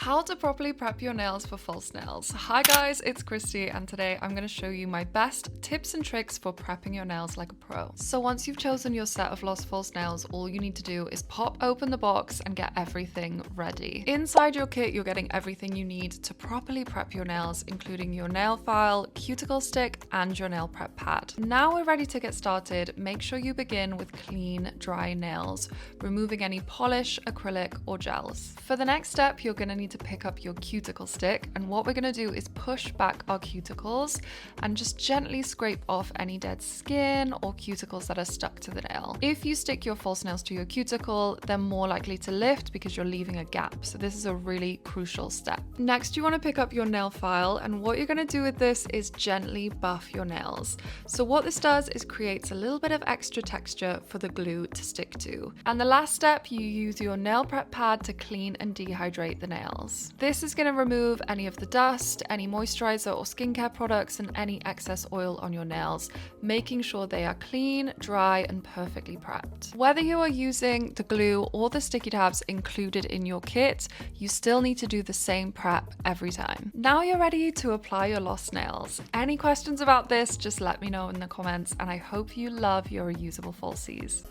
How to properly prep your nails for false nails. Hi guys, it's Christy and today I'm going to show you my best tips and tricks for prepping your nails like a pro. So once you've chosen your set of Lost false nails, all you need to do is pop open the box and get everything ready. Inside your kit, you're getting everything you need to properly prep your nails, including your nail file, cuticle stick, and your nail prep pad. Now we're ready to get started. Make sure you begin with clean, dry nails, removing any polish, acrylic, or gels. For the next step, you're going to need to pick up your cuticle stick, and what we're going to do is push back our cuticles and just gently scrape off any dead skin or cuticles that are stuck to the nail. If you stick your false nails to your cuticle, they're more likely to lift because you're leaving a gap, so this is a really crucial step. Next, you want to pick up your nail file, and what you're going to do with this is gently buff your nails. So what this does is creates a little bit of extra texture for the glue to stick to. And the last step, you use your nail prep pad to clean and dehydrate the nails. This is going to remove any of the dust, any moisturizer or skincare products, and any excess oil on your nails, making sure they are clean, dry, and perfectly prepped. Whether you are using the glue or the sticky tabs included in your kit, you still need to do the same prep every time. Now you're ready to apply your Lost nails. Any questions about this, just let me know in the comments, and I hope you love your reusable falsies.